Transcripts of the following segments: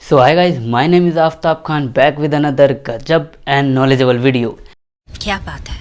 So hi guys, my name is Aftab Khan back with another गजब and knowledgeable video। क्या बात है।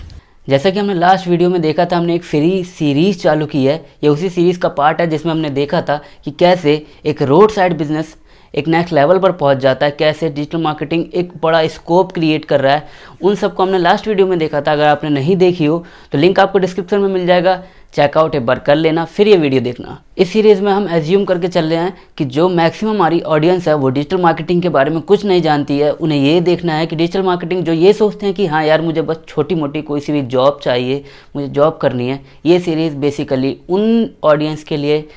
जैसा कि हमने लास्ट वीडियो में देखा था, हमने एक फ्री सीरीज़ चालू की है। ये उसी सीरीज़ का पार्ट है जिसमें हमने देखा था कि कैसे एक रोड साइड बिजनेस एक नेक्स्ट लेवल पर पहुंच जाता है, कैसे डिजिटल मार्केटिंग एक बड़ा स्कोप क्रिएट कर रहा है। उन सबको हमने लास्ट वीडियो में देखा था। अगर आपने नहीं देखी हो तो लिंक आपको डिस्क्रिप्शन में मिल जाएगा, चेकआउट एक बार कर लेना, फिर ये वीडियो देखना। इस सीरीज़ में हम एज्यूम करके चल रहे हैं कि जो मैक्सिमम हमारी ऑडियंस है वो डिजिटल मार्केटिंग के बारे में कुछ नहीं जानती है। उन्हें ये देखना है कि डिजिटल मार्केटिंग जो ये सोचते हैं कि हाँ यार मुझे बस छोटी मोटी कोई सी भी जॉब चाहिए, मुझे जॉब करनी है। ये सीरीज़ बेसिकली उन ऑडियंस के लिए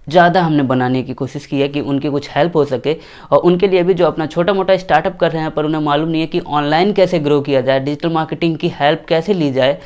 ज़्यादा हमने बनाने की कोशिश की है कि उनकी कुछ हेल्प हो सके, और उनके लिए भी जो अपना छोटा मोटा स्टार्टअप कर रहे हैं पर उन्हें मालूम नहीं है कि ऑनलाइन कैसे ग्रो किया जाए, डिजिटल मार्केटिंग की हेल्प कैसे ली जाए,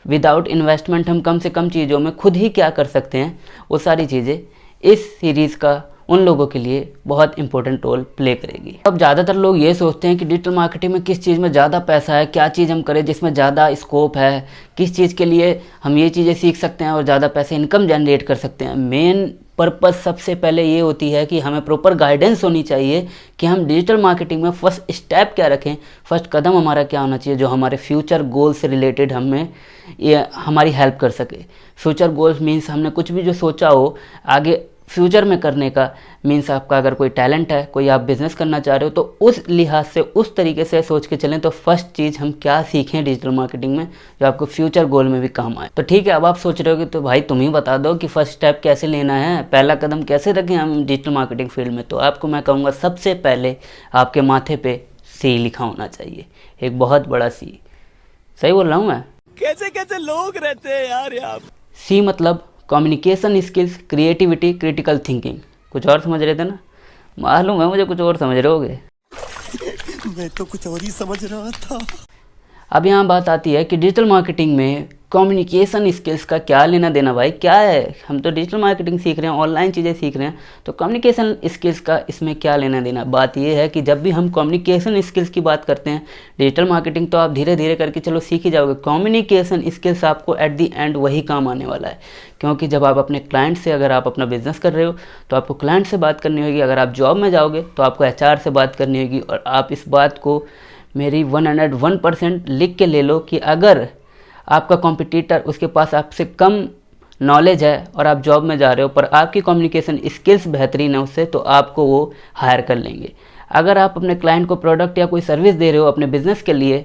विदाउट इन्वेस्टमेंट हम कम से कम चीज़ों में खुद ही क्या कर सकते हैं। वो सारी चीज़ें इस सीरीज़ का उन लोगों के लिए बहुत इंपॉर्टेंट रोल प्ले करेगी। अब ज़्यादातर लोग ये सोचते हैं कि डिजिटल मार्केटिंग में किस चीज़ में ज़्यादा पैसा है, क्या चीज़ हम करें जिसमें ज़्यादा स्कोप है, किस चीज़ के लिए हम ये चीज़ें सीख सकते हैं और ज़्यादा पैसे इनकम जनरेट कर सकते हैं। मेन पर्पस सबसे पहले ये होती है कि हमें प्रॉपर गाइडेंस होनी चाहिए कि हम डिजिटल मार्केटिंग में फर्स्ट स्टेप क्या रखें, फर्स्ट कदम हमारा क्या होना चाहिए जो हमारे फ्यूचर गोल से रिलेटेड हमें ये हमारी हेल्प कर सके। फ्यूचर गोल्स मीन्स हमने कुछ भी जो सोचा हो आगे फ्यूचर में करने का, मीन्स आपका अगर कोई टैलेंट है, कोई आप बिज़नेस करना चाह रहे हो, तो उस लिहाज से उस तरीके से सोच के चलें तो फर्स्ट चीज़ हम क्या सीखें डिजिटल मार्केटिंग में जो आपको फ्यूचर गोल में भी काम आए। तो ठीक है, अब आप सोच रहे हो कि तो भाई तुम ही बता दो कि फर्स्ट स्टेप कैसे लेना है, पहला कदम कैसे रखें हम डिजिटल मार्केटिंग फील्ड में। तो आपको मैं कहूँगा सबसे पहले आपके माथे पे सी लिखा होना चाहिए, एक बहुत बड़ा सी। सही बोल रहा हूँ मैं? कैसे कैसे लोग रहते हैं यार यहाँ। सी मतलब communication skills, creativity, critical thinking. कुछ और समझ रहे थे ना? मालूम है मुझे कुछ और समझ रहे होगे। मैं तो कुछ और ही समझ रहा था। अब यहाँ बात आती है कि डिजिटल मार्केटिंग में कम्युनिकेशन स्किल्स का क्या लेना देना भाई, क्या है? हम तो डिजिटल मार्केटिंग सीख रहे हैं, ऑनलाइन चीज़ें सीख रहे हैं, तो कम्युनिकेशन स्किल्स का इसमें क्या लेना देना। बात यह है कि जब भी हम कम्युनिकेशन स्किल्स की बात करते हैं डिजिटल मार्केटिंग, तो आप धीरे धीरे करके चलो सीख ही जाओगे। कम्युनिकेशन स्किल्स आपको एट दी एंड वही काम आने वाला है, क्योंकि जब आप अपने क्लाइंट से, अगर आप अपना बिजनेस कर रहे हो तो आपको क्लाइंट से बात करनी होगी, अगर आप जॉब में जाओगे तो आपको HR से बात करनी होगी। और आप इस बात को मेरी 101% लिख के ले लो कि अगर आपका कॉम्पिटिटर, उसके पास आपसे कम नॉलेज है और आप जॉब में जा रहे हो पर आपकी कम्युनिकेशन स्किल्स बेहतरीन है उससे, तो आपको वो हायर कर लेंगे। अगर आप अपने क्लाइंट को प्रोडक्ट या कोई सर्विस दे रहे हो अपने बिजनेस के लिए,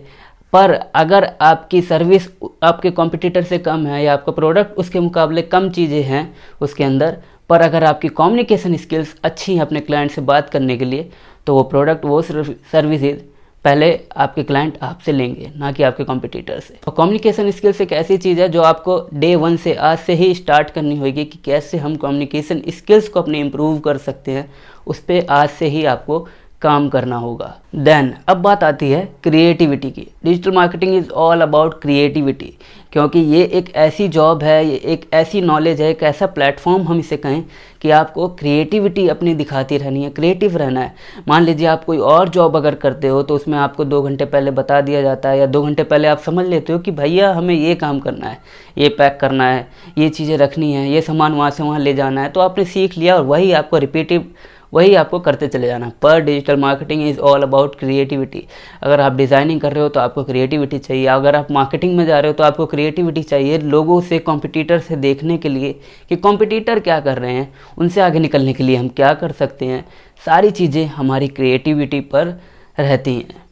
पर अगर आपकी सर्विस आपके कॉम्पिटिटर से कम है या आपका प्रोडक्ट उसके मुकाबले कम चीज़ें हैं उसके अंदर, पर अगर आपकी कम्युनिकेशन स्किल्स अच्छी हैं अपने क्लाइंट से बात करने के लिए, तो वो प्रोडक्ट, वो सर्विसेज पहले आपके क्लाइंट आपसे लेंगे, ना कि आपके कॉम्पिटिटर से। और कम्युनिकेशन स्किल्स एक ऐसी चीज़ है जो आपको डे 1 से, आज से ही स्टार्ट करनी होगी कि कैसे हम कम्युनिकेशन स्किल्स को अपने इम्प्रूव कर सकते हैं। उस पर आज से ही आपको काम करना होगा। देन अब बात आती है क्रिएटिविटी की। Digital marketing is all about creativity, क्योंकि ये एक ऐसी जॉब है, ये एक ऐसी नॉलेज है, एक ऐसा प्लेटफॉर्म हम इसे कहें कि आपको क्रिएटिविटी अपनी दिखाती रहनी है, क्रिएटिव रहना है। मान लीजिए आप कोई और जॉब अगर करते हो तो उसमें आपको 2 घंटे पहले बता दिया जाता है, या 2 घंटे पहले आप समझ लेते हो कि भैया हमें ये काम करना है, ये पैक करना है, ये चीज़ें रखनी है, ये सामान वहाँ से वहाँ ले जाना है, तो आपने सीख लिया और वही आपको रिपीटिव, वही आपको करते चले जाना। पर digital marketing is all about creativity. अगर आप डिज़ाइनिंग कर रहे हो तो आपको क्रिएटिविटी चाहिए, अगर आप मार्केटिंग में जा रहे हो तो आपको क्रिएटिविटी चाहिए, लोगों से, कॉम्पिटिटर से देखने के लिए कि कॉम्पिटिटर क्या कर रहे हैं, उनसे आगे निकलने के लिए हम क्या कर सकते हैं। सारी चीज़ें हमारी क्रिएटिविटी पर रहती हैं।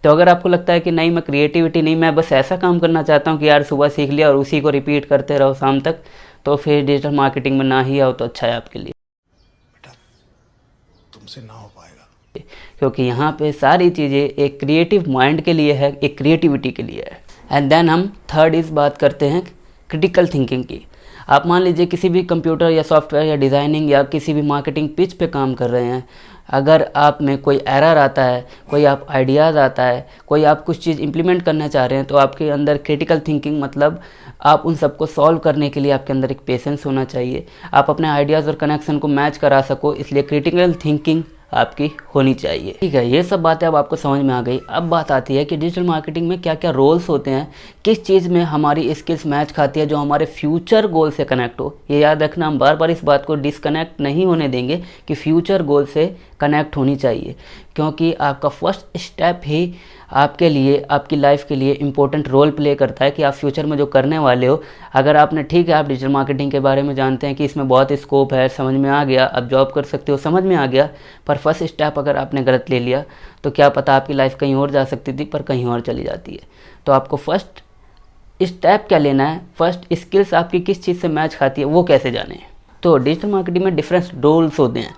तो अगर आपको लगता है कि नहीं मैं क्रिएटिविटी नहीं, मैं बस ऐसा काम करना चाहता हूँ कि यार सुबह सीख लिया और उसी को रिपीट करते रहो शाम तक, तो फिर डिजिटल मार्केटिंग में ना ही आओ तो अच्छा है आपके लिए, तुमसे ना हो पाएगा। क्योंकि यहाँ पे सारी चीज़ें एक क्रिएटिव माइंड के लिए है, एक क्रिएटिविटी के लिए है। एंड देन हम थर्ड इस बात करते हैं क्रिटिकल थिंकिंग की। आप मान लीजिए किसी भी कंप्यूटर या सॉफ्टवेयर या डिज़ाइनिंग या किसी भी मार्केटिंग पिच पे काम कर रहे हैं, अगर आप में कोई एरर आता है, कोई आप आइडियाज़ आता है, कोई आप कुछ चीज़ इंप्लीमेंट करना चाह रहे हैं, तो आपके अंदर क्रिटिकल थिंकिंग मतलब आप उन सबको सॉल्व करने के लिए आपके अंदर एक पेशेंस होना चाहिए, आप अपने आइडियाज़ और कनेक्शन को मैच करा सको, इसलिए क्रिटिकल थिंकिंग आपकी होनी चाहिए। ठीक है, ये सब बातें अब आपको समझ में आ गई। अब बात आती है कि डिजिटल मार्केटिंग में क्या क्या रोल्स होते हैं, किस चीज़ में हमारी स्किल्स मैच खाती है जो हमारे फ्यूचर गोल से कनेक्ट हो। ये याद रखना, हम बार बार इस बात को डिस्कनेक्ट नहीं होने देंगे कि फ्यूचर गोल से कनेक्ट होनी चाहिए, क्योंकि आपका फर्स्ट स्टेप ही आपके लिए, आपकी लाइफ के लिए इम्पोर्टेंट रोल प्ले करता है कि आप फ्यूचर में जो करने वाले हो। अगर आपने, ठीक है, आप डिजिटल मार्केटिंग के बारे में जानते हैं कि इसमें बहुत स्कोप है, समझ में आ गया, आप जॉब कर सकते हो, समझ में आ गया, पर फर्स्ट स्टेप अगर आपने गलत ले लिया तो क्या पता आपकी लाइफ कहीं और जा सकती थी, पर कहीं और चली जाती है। तो आपको फर्स्ट स्टेप क्या लेना है, फर्स्ट स्किल्स आपकी किस चीज़ से मैच खाती है वो कैसे जाने। तो डिजिटल मार्केटिंग में डिफरेंट रोल्स होते हैं।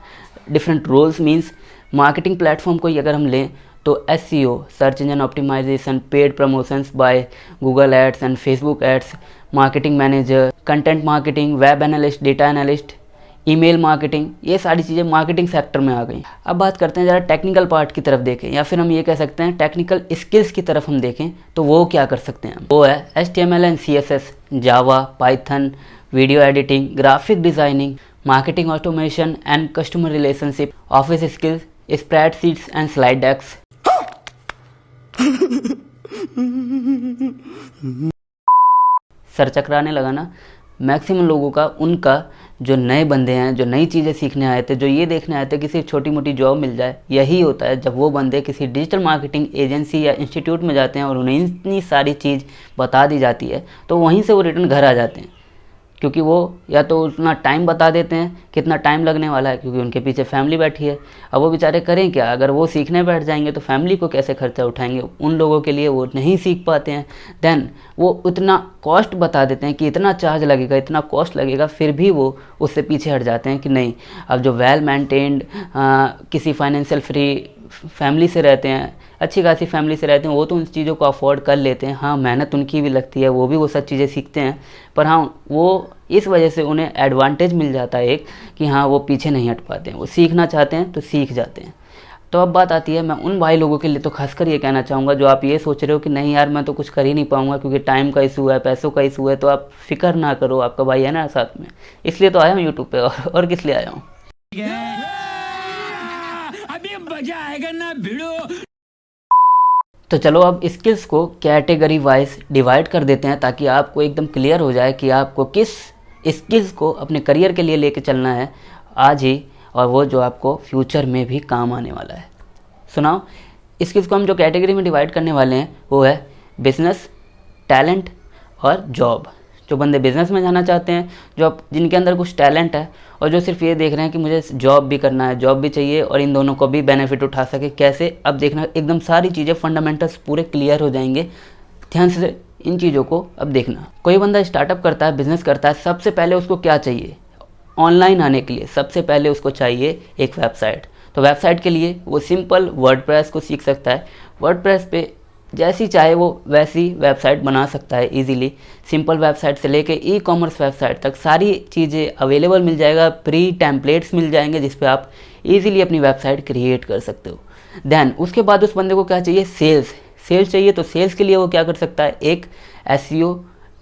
Different roles means marketing platform को अगर हम लें तो SEO, search engine optimisation, paid promotions by Google ads and Facebook ads, marketing manager, content marketing, web analyst, data analyst, email marketing, ये सारी चीज़ें मार्केटिंग सेक्टर में आ गई। अब बात करते हैं ज़रा टेक्निकल पार्ट की तरफ देखें, या फिर हम ये कह सकते हैं टेक्निकल स्किल्स की तरफ हम देखें तो वो क्या कर सकते हैं। वो है HTML and CSS, Java, Python, video editing, graphic designing, marketing automation and customer relationship, office skills, spreadsheets and slide decks. सर चकराने लगा ना। मैक्सिमम लोगों का, उनका जो नए बंदे हैं, जो नई चीज़ें सीखने आए थे, जो ये देखने आए थे कि सिर्फ छोटी मोटी जॉब मिल जाए, यही होता है जब वो बंदे किसी डिजिटल मार्केटिंग एजेंसी या इंस्टीट्यूट में जाते हैं और उन्हें इतनी सारी चीज़ बता दी जाती है तो वहीं से वो रिटर्न घर आ जाते हैं। क्योंकि वो या तो उतना टाइम बता देते हैं कितना टाइम लगने वाला है, क्योंकि उनके पीछे फैमिली बैठी है। अब वो बेचारे करें क्या, अगर वो सीखने बैठ जाएंगे तो फैमिली को कैसे खर्चा उठाएंगे, उन लोगों के लिए वो नहीं सीख पाते हैं। देन वो उतना कॉस्ट बता देते हैं कि इतना चार्ज लगेगा, इतना कॉस्ट लगेगा, फिर भी वो उससे पीछे हट जाते हैं कि नहीं, अब जो वेल मेंटेन्ड किसी फाइनेंशियल फ्री फैमिली से रहते हैं, अच्छी खासी फैमिली से रहते हैं, वो तो उन चीज़ों को अफोर्ड कर लेते हैं। हाँ, मेहनत उनकी भी लगती है, वो भी वो सब चीज़ें सीखते हैं, पर हाँ, वो इस वजह से उन्हें एडवांटेज मिल जाता है एक कि हाँ, वो पीछे नहीं हट पाते हैं, वो सीखना चाहते हैं तो सीख जाते हैं। तो अब बात आती है, मैं उन भाई लोगों के लिए तो खासकर ये कहना चाहूँगा जो आप ये सोच रहे हो कि नहीं यार मैं तो कुछ कर ही नहीं पाऊँगा क्योंकि टाइम का इशू है, पैसों का इशू है, तो आप फिक्र ना करो, आपका भाई है ना साथ में। इसलिए तो आया हूँ यूट्यूब पे, और किस लिए आया हूँ। अभी मजा आएगा ना भिड़ो। तो चलो अब स्किल्स को कैटेगरी वाइज डिवाइड कर देते हैं ताकि आपको एकदम क्लियर हो जाए कि आपको किस स्किल्स को अपने करियर के लिए लेके चलना है आज ही, और वो जो आपको फ्यूचर में भी काम आने वाला है। सुनाओ, स्किल्स को हम जो कैटेगरी में डिवाइड करने वाले हैं वो है बिजनेस, टैलेंट और जॉब। जो बंदे बिज़नेस में जाना चाहते हैं, जिनके अंदर कुछ टैलेंट है और जो सिर्फ ये देख रहे हैं कि मुझे जॉब भी करना है, जॉब भी चाहिए और इन दोनों को भी बेनिफिट उठा सके, कैसे, अब देखना एकदम सारी चीज़ें फंडामेंटल्स पूरे क्लियर हो जाएंगे। ध्यान से इन चीज़ों को अब देखना। कोई बंदा स्टार्टअप करता है, बिज़नेस करता है, सबसे पहले उसको क्या चाहिए? ऑनलाइन आने के लिए सबसे पहले उसको चाहिए एक वेबसाइट। तो वेबसाइट के लिए वो सिंपल वर्डप्रेस को सीख सकता है। वर्डप्रेस पे जैसी चाहे वो वैसी वेबसाइट बना सकता है इजीली। सिंपल वेबसाइट से लेके ई कॉमर्स वेबसाइट तक सारी चीज़ें अवेलेबल मिल जाएगा, प्री टेम्पलेट्स मिल जाएंगे जिस पे आप इजीली अपनी वेबसाइट क्रिएट कर सकते हो। देन उसके बाद उस बंदे को क्या चाहिए? सेल्स चाहिए। तो सेल्स के लिए वो क्या कर सकता है? एक SEO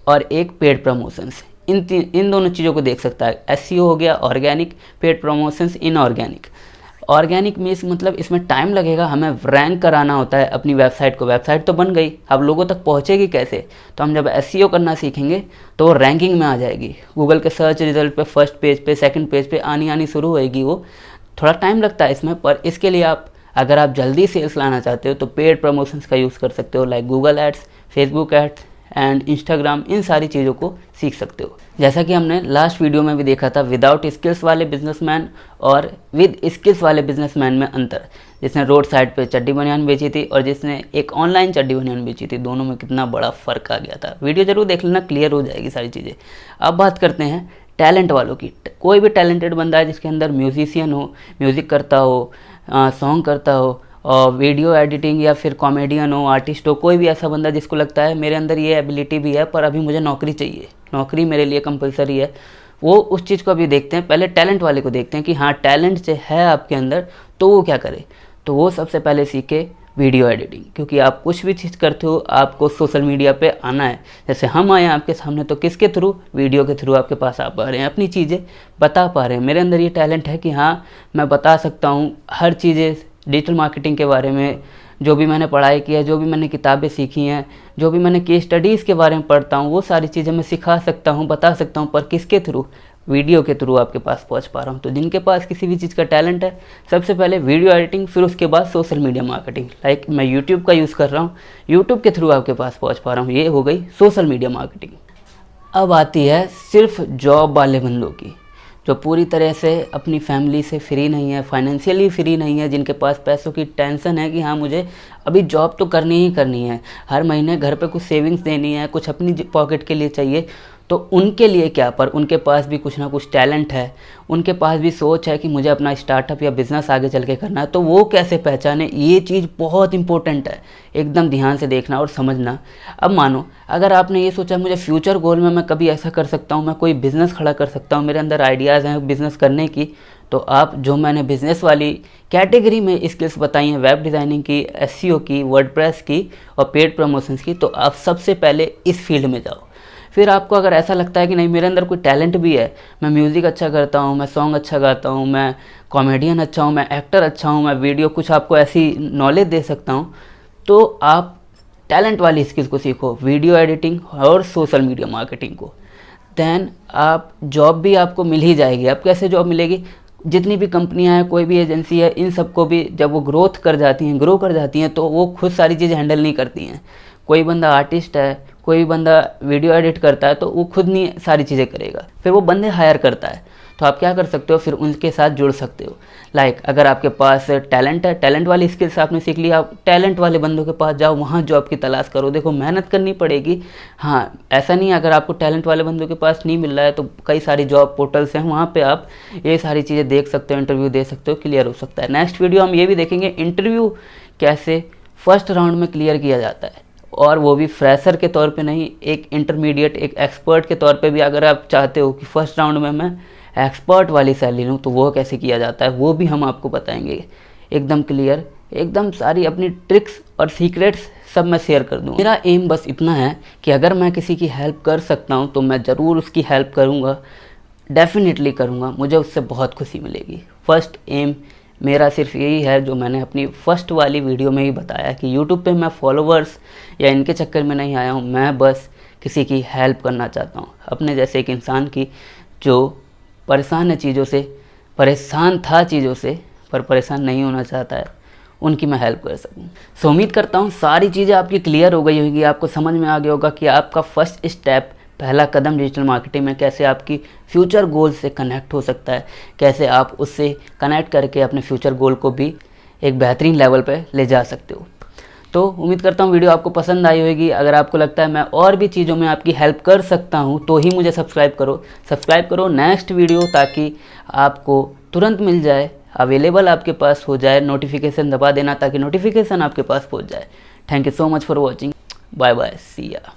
और एक पेड प्रमोशंस, इन दोनों चीज़ों को देख सकता है। SEO हो गया organic, paid promotions inorganic. Organic means मतलब इसमें टाइम लगेगा, हमें रैंक कराना होता है अपनी वेबसाइट को। वेबसाइट तो बन गई, अब लोगों तक पहुंचेगी कैसे? तो हम जब SEO करना सीखेंगे तो वो रैंकिंग में आ जाएगी, गूगल के सर्च रिजल्ट पे, फर्स्ट पेज पे, सेकंड पेज पे आनी शुरू होएगी। वो थोड़ा टाइम लगता है इसमें, पर इसके लिए अगर आप जल्दी सेल्स लाना चाहते हो तो पेड प्रमोशंस का यूज़ कर सकते हो, like Google ads, Facebook ads and Instagram, इन सारी चीज़ों को सीख सकते हो। जैसा कि हमने लास्ट वीडियो में भी देखा था, विदाउट स्किल्स वाले बिजनेसमैन और विद स्किल्स वाले बिजनेसमैन में अंतर। जिसने रोड साइड पे चड्डी बनियान बेची थी और जिसने एक ऑनलाइन चड्डी बनियान बेची थी, दोनों में कितना बड़ा फ़र्क आ गया था। वीडियो जरूर देख लेना, क्लियर हो जाएगी सारी चीज़ें। अब बात करते हैं टैलेंट वालों की। कोई भी टैलेंटेड बंदा है जिसके अंदर म्यूजिशियन हो, म्यूज़िक करता हो, सॉन्ग करता हो, और वीडियो एडिटिंग, या फिर कॉमेडियन हो, आर्टिस्ट हो, कोई भी ऐसा बंदा जिसको लगता है मेरे अंदर ये एबिलिटी भी है पर अभी मुझे नौकरी चाहिए, नौकरी मेरे लिए कंपलसरी है, वो उस चीज़ को अभी देखते हैं। पहले टैलेंट वाले को देखते हैं कि हाँ टैलेंट जो है आपके अंदर, तो वो क्या करे। तो वो सबसे पहले सीखे वीडियो एडिटिंग, क्योंकि आप कुछ भी चीज़ करते हो आपको सोशल मीडिया पे आना है। जैसे हम आए हैं आपके सामने तो किसके थ्रू? वीडियो के थ्रू आपके पास आ पा रहे हैं, अपनी चीज़ें बता पा रहे हैं। मेरे अंदर ये टैलेंट है कि हाँ मैं बता सकता हूँ हर चीज़ें डिजिटल मार्केटिंग के बारे में, जो भी मैंने पढ़ाई की है, जो भी मैंने किताबें सीखी हैं, जो भी मैंने केस स्टडीज़ के बारे में पढ़ता हूँ, वो सारी चीज़ें मैं सिखा सकता हूँ, बता सकता हूँ। पर किसके थ्रू? वीडियो के थ्रू आपके पास पहुंच पा रहा हूं। तो जिनके पास किसी भी चीज़ का टैलेंट है, सबसे पहले वीडियो एडिटिंग, फिर उसके बाद सोशल मीडिया मार्केटिंग। लाइक मैं यूट्यूब का यूज़ कर रहा हूँ, यूट्यूब के थ्रू आपके पास पहुँच पा रहा हूँ, ये हो गई सोशल मीडिया मार्केटिंग। अब आती है सिर्फ जॉब वाले बंदों की, जो पूरी तरह से अपनी फैमिली से फ्री नहीं है, फाइनेंशियली फ्री नहीं है, जिनके पास पैसों की टेंशन है कि हाँ मुझे अभी जॉब तो करनी ही करनी है, हर महीने घर पे कुछ सेविंग्स देनी है, कुछ अपनी पॉकेट के लिए चाहिए। तो उनके लिए क्या, पर उनके पास भी कुछ ना कुछ टैलेंट है, उनके पास भी सोच है कि मुझे अपना स्टार्टअप या बिज़नेस आगे चल के करना है, तो वो कैसे पहचाने, ये चीज़ बहुत इंपॉर्टेंट है, एकदम ध्यान से देखना और समझना। अब मानो अगर आपने ये सोचा मुझे फ्यूचर गोल में मैं कभी ऐसा कर सकता हूँ, मैं कोई बिज़नेस खड़ा कर सकता हूँ, मेरे अंदर आइडियाज़ हैं बिज़नेस करने की, तो आप जो मैंने बिज़नेस वाली कैटेगरी में स्किल्स बताई हैं, वेब डिज़ाइनिंग की, एसईओ की, वर्डप्रेस की और पेड प्रमोशंस की, तो आप सबसे पहले इस फील्ड में जाओ। फिर आपको अगर ऐसा लगता है कि नहीं मेरे अंदर कोई टैलेंट भी है, मैं म्यूज़िक अच्छा करता हूँ, मैं सॉन्ग अच्छा गाता हूँ, मैं कॉमेडियन अच्छा हूँ, मैं एक्टर अच्छा हूँ, मैं वीडियो कुछ आपको ऐसी नॉलेज दे सकता हूँ, तो आप टैलेंट वाली स्किल्स को सीखो, वीडियो एडिटिंग और सोशल मीडिया मार्केटिंग को। देन आप जॉब भी आपको मिल ही जाएगी। अब कैसे जॉब मिलेगी, जितनी भी कंपनियां हैं, कोई भी एजेंसी है, इन सबको भी जब वो ग्रो कर जाती हैं तो वो खुद सारी चीज़ें हैंडल नहीं करती हैं। कोई बंदा आर्टिस्ट है, कोई बंदा वीडियो एडिट करता है, तो वो खुद नहीं सारी चीज़ें करेगा, फिर वो बंदे हायर करता है। तो आप क्या कर सकते हो, फिर उनके साथ जुड़ सकते हो। लाइक अगर आपके पास टैलेंट है, टैलेंट वाली स्किल्स आपने सीख ली, आप टैलेंट वाले बंदों के पास जाओ, वहाँ जॉब की तलाश करो। देखो मेहनत करनी पड़ेगी, हाँ ऐसा नहीं अगर आपको टैलेंट वाले बंदों के पास नहीं मिल रहा है तो कई सारी जॉब पोर्टल्स हैं, वहाँ पे आप ये सारी चीज़ें देख सकते हो, इंटरव्यू दे सकते हो, क्लियर हो सकता है। नेक्स्ट वीडियो हम ये भी देखेंगे इंटरव्यू कैसे फर्स्ट राउंड में क्लियर किया जाता है, और वो भी फ्रेशर के तौर पे नहीं, एक इंटरमीडिएट, एक एक्सपर्ट के तौर पे भी। अगर आप चाहते हो कि फर्स्ट राउंड में मैं एक्सपर्ट वाली सैलरी लूँ, तो वो कैसे किया जाता है वो भी हम आपको बताएंगे, एकदम क्लियर, एकदम सारी अपनी ट्रिक्स और सीक्रेट्स सब मैं शेयर कर दूँ। मेरा एम बस इतना है कि अगर मैं किसी की हेल्प कर सकता हूँ तो मैं ज़रूर उसकी हेल्प करूँगा, डेफिनेटली करूँगा, मुझे उससे बहुत खुशी मिलेगी। फर्स्ट एम मेरा सिर्फ यही है, जो मैंने अपनी फर्स्ट वाली वीडियो में ही बताया कि यूट्यूब पे मैं फॉलोवर्स या इनके चक्कर में नहीं आया हूँ, मैं बस किसी की हेल्प करना चाहता हूँ, अपने जैसे एक इंसान की जो परेशान है चीज़ों से, परेशान था चीज़ों से पर परेशान नहीं होना चाहता है, उनकी मैं हेल्प कर सकूँ। सो उम्मीद करता हूँ सारी चीज़ें आपकी क्लियर हो गई होगी, आपको समझ में आ गया होगा कि आपका फर्स्ट स्टेप, पहला कदम डिजिटल मार्केटिंग में कैसे आपकी फ्यूचर गोल से कनेक्ट हो सकता है, कैसे आप उससे कनेक्ट करके अपने फ्यूचर गोल को भी एक बेहतरीन लेवल पे ले जा सकते हो। तो उम्मीद करता हूँ वीडियो आपको पसंद आई होगी। अगर आपको लगता है मैं और भी चीज़ों में आपकी हेल्प कर सकता हूँ तो ही मुझे सब्सक्राइब करो नेक्स्ट वीडियो, ताकि आपको तुरंत मिल जाए, अवेलेबल आपके पास हो जाए, नोटिफिकेशन दबा देना ताकि नोटिफिकेशन आपके पास पहुँच जाए। Thank you so much for watching, bye bye, see या।